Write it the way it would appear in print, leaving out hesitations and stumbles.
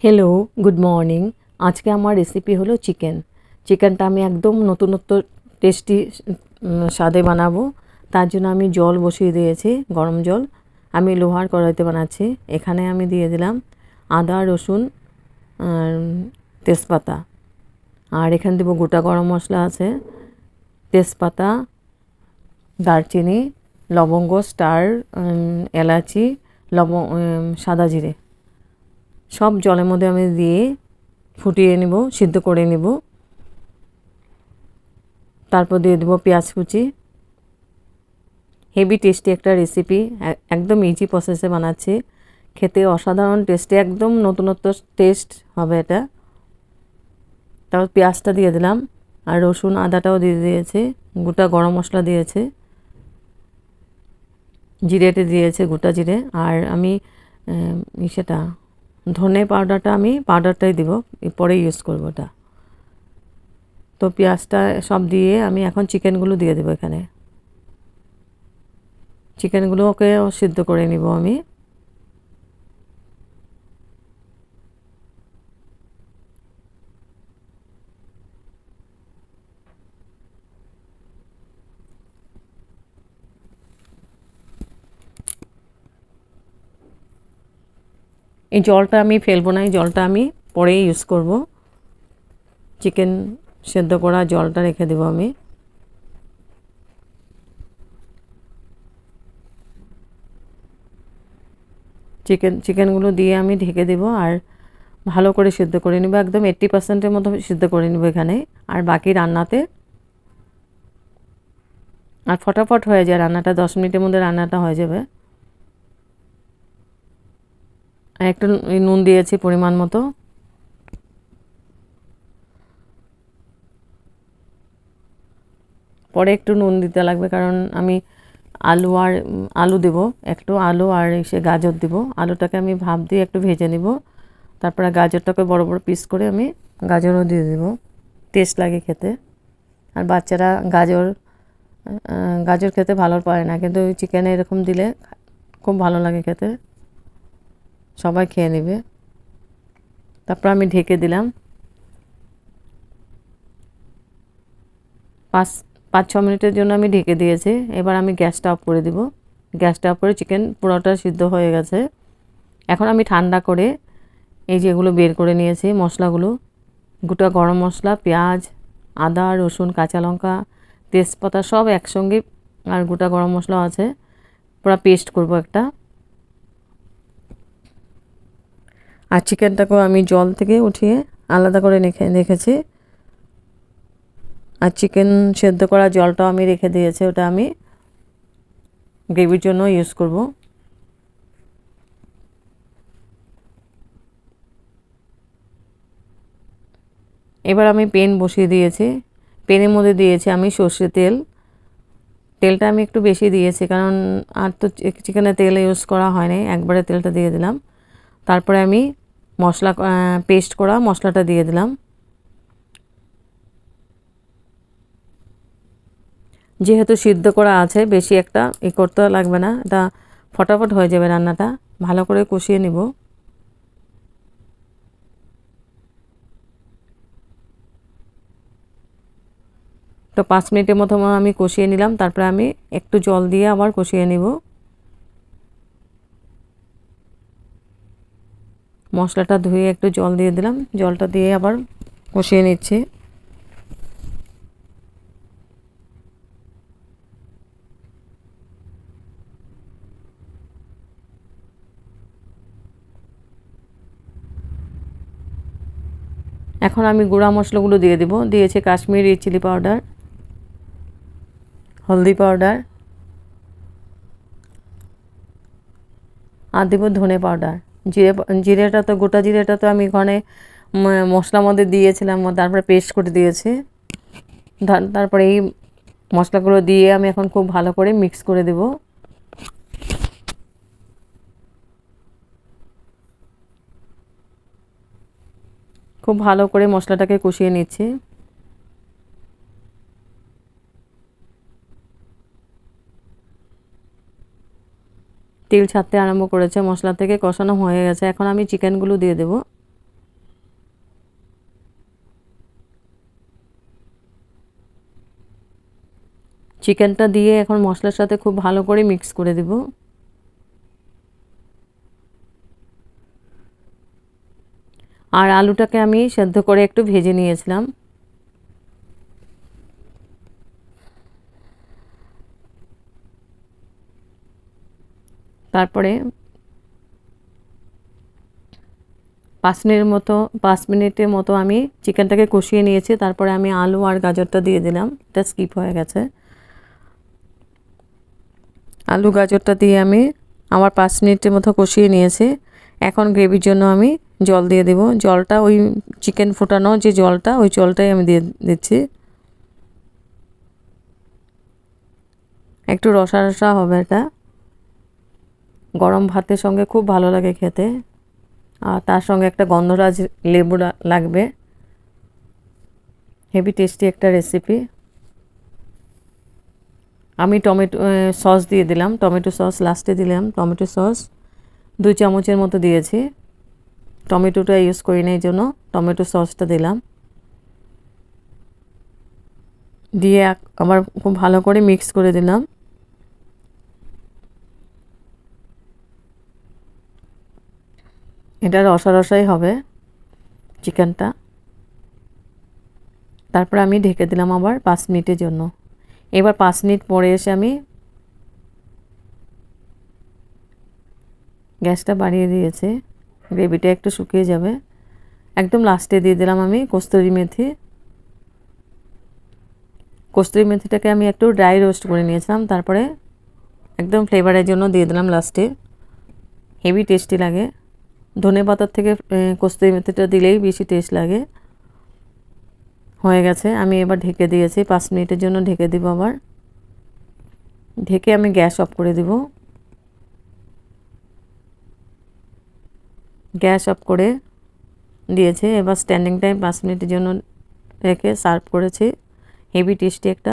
Hello, good morning. আজকে আমার recipe হলো চিকেন। চিকেনটা আমি একদম নতুনত্ব টেস্টি স্বাদে বানাবো। তার জন্য আমি জল বসিয়ে দিয়েছি, গরম জল। আমি লোহার কড়াইতে বানাচ্ছি। এখানে আমি দিয়ে দিলাম আদা, রসুন, আর তেজপাতা। আর এখানে দেবো গোটা গরম মশলা আছে, তেজপাতা, দারচিনি, লবঙ্গ, স্টার, এলাচি, সাদা জিরে। সব জলের মধ্যে আমি দিয়ে ফুটিয়ে নেব, সিদ্ধ করে নেব। তারপর দিয়ে দেবো পেঁয়াজ কুচি। হেভি টেস্টি একটা রেসিপি, একদম ইজি প্রসেসে বানাচ্ছি। খেতে অসাধারণ টেস্টি, একদম নতুনত্ব টেস্ট হবে এটা। তারপর পেঁয়াজটা দিয়ে দিলাম, আর রসুন আদাটাও দিয়ে দিয়েছে, গোটা গরম মশলা দিয়েছে, জিরেটা দিয়েছে, গোটা জিরে। আর আমি সেটা ধনে পাউডারটা আমি পাউডারটাই দিব, পরে ইউজ করবো ওটা। তো পেঁয়াজটা সব দিয়ে আমি এখন চিকেনগুলো দিয়ে দেবো। এখানে চিকেনগুলোকে সিদ্ধ করে নিব আমি। এই জলটা আমি ফেলবো না, এই জলটা আমি পরে ইউজ করব। চিকেন সেদ্ধ করা জলটা রেখে দেবো আমি। চিকেনগুলো দিয়ে আমি ঢেকে দেবো, আর ভালো করে সিদ্ধ করে নেব। একদম 80%-এর মতো সিদ্ধ করে নেব এখানে। আর বাকি রান্নাতে, আর ফটাফট হয়ে যায় রান্নাটা, 10 মিনিটের মধ্যে রান্নাটা হয়ে যাবে। আর একটু নুন দিয়েছি পরিমাণ মতো। পরে একটু নুন দিতে লাগবে, কারণ আমি আলু দেব, একটু আলু আর সে গাজর দেব। আলুটাকে আমি ভাপ দিয়ে একটু ভেজে নেব। তারপরে গাজরটাকে বড় বড় পিস করে আমি গাজরও দিয়ে দেব, টেস্ট লাগে খেতে। আর বাচ্চারা গাজর খেতে ভালো পায় না, কিন্তু চিকেনে এরকম দিলে খুব ভালো লাগে খেতে, সবাই খেয়ে নেবে। তারপর আমি ঢেকে দিলাম। 5-6 মিনিটের জন্য আমি ঢেকে দিয়েছি। এবার আমি গ্যাসটা অফ করে দিব। গ্যাসটা অফ করে, চিকেন পুরোটা সিদ্ধ হয়ে গেছে। এখন আমি ঠান্ডা করে এই যেগুলো বের করে নিয়েছি মশলাগুলো, গোটা গরম মশলা, পেঁয়াজ, আদা, রসুন, কাঁচা লঙ্কা, তেজপাতা সব একসঙ্গে, আর গোটা গরম মশলা আছে, পুরো পেস্ট করব একটা। আর চিকেনটাকেও আমি জল থেকে উঠিয়ে আলাদা করে রেখেছি। আর চিকেন সেদ্ধ করা জলটাও আমি রেখে দিয়েছি, ওটা আমি গ্রেভির জন্য ইউজ করব। এবার আমি পেন বসিয়ে দিয়েছি। পেনের মধ্যে দিয়েছি আমি সর্ষে তেল। তেলটা আমি একটু বেশি দিয়েছি, কারণ আর তো চিকেনে তেল ইউজ করা হয়নি, একবারে তেলটা দিয়ে দিলাম। তারপরে আমি পেস্ট করা মশলাটা দিয়ে দিলাম। যেহেতু সিদ্ধ করা আছে, বেশি একটা করতে লাগবে না, এটা ফটাফট হয়ে যাবে রান্নাটা। ভালো করে কষিয়ে নিব। তো 5 মিনিটের মতো আমি কষিয়ে নিলাম। তারপরে আমি একটু জল দিয়ে আবার কষিয়ে নিব। মশলাটা ধুয়ে একটু জল দিয়ে দিলাম, জলটা দিয়ে আবার কষিয়ে নিচ্ছি। এখন আমি গুঁড়া মশলাগুলো দিয়ে দেব। দিয়েছি কাশ্মীরি চিলি পাউডার, হলদি পাউডার, আর দেবো ধনে পাউডার। জিরেটা তো, গোটা জিরেটা তো আমি ওখানে মশলার মধ্যে দিয়েছিলাম, তারপরে পেস্ট করে দিয়েছি। তারপরে এই মশলাগুলো দিয়ে আমি এখন খুব ভালো করে মিক্স করে দেব। খুব ভালো করে মশলাটাকে কষিয়ে নিচ্ছি। তেল ছাড়তে আরম্ভ করেছে, মশলা থেকে কষানো হয়ে গেছে। এখন আমি চিকেনগুলো দিয়ে দেব। চিকেনটা দিয়ে এখন মশলার সাথে খুব ভালো করে মিক্স করে দেব। আর আলুটাকে আমি সেদ্ধ করে একটু ভেজে নিয়েছিলাম। তারপরে 5 মিনিটের মতো আমি চিকেনটাকে কষিয়ে নিয়েছি। তারপরে আমি আলু আর গাজরটা দিয়ে দিলাম, এটা স্কিপ হয়ে গেছে। আলু গাজরটা দিয়ে আমি আমার 5 মিনিটের মতো কষিয়ে নিয়েছি। এখন গ্রেভির জন্য আমি জল দিয়ে দেব। জলটা ওই চিকেন ফোটানো যে জলটা, ওই জলটাই আমি দিয়ে দিচ্ছি। একটু রসা রসা হবে এটা, গরম ভাতের সঙ্গে খুব ভালো লাগে খেতে। আর তার সঙ্গে একটা গন্ধরাজ লেবু লাগবে। হেভি টেস্টি একটা রেসিপি। আমি টমেটো সস দিয়ে দিলাম, টমেটো সস লাস্টে দিলাম। টমেটো সস 2 চামচের মতো দিয়েছি। টমেটোটা ইউজ করি না, এই জন্য টমেটো সসটা দিলাম। দিয়ে আবার খুব ভালো করে মিক্স করে দিলাম। এটা রসা রসাই হবে চিকেনটা। তারপর আমি ঢেকে দিলাম আবার 5 মিনিটের জন্য। এবার 5 মিনিট পরে এসে আমি গ্যাসটা বাড়িয়ে দিয়েছি, গ্রেভিটা একটু শুকিয়ে যাবে। একদম লাস্টে দিয়ে দিলাম আমি কস্তুরি মেথি। কস্তুরি মেথিটাকে আমি একটু ড্রাই রোস্ট করে নিয়েছিলাম, তারপরে একদম ফ্লেভারের জন্য দিয়ে দিলাম লাস্টে। হেভি টেস্টি লাগে। ধনেপাতার থেকে কস্তুরি মেথিটা দিলেই বেশি টেস্ট লাগে। হয়ে গেছে, আমি এবার ঢেকে দিয়েছি। 5 মিনিটের জন্য ঢেকে দিব। আবার ঢেকে আমি গ্যাস অফ করে দিব। গ্যাস অফ করে দিয়েছে। এবার স্ট্যান্ডিং টাইম 5 মিনিটের জন্য রেখে সার্ভ করেছি। হেভি টেস্টি একটা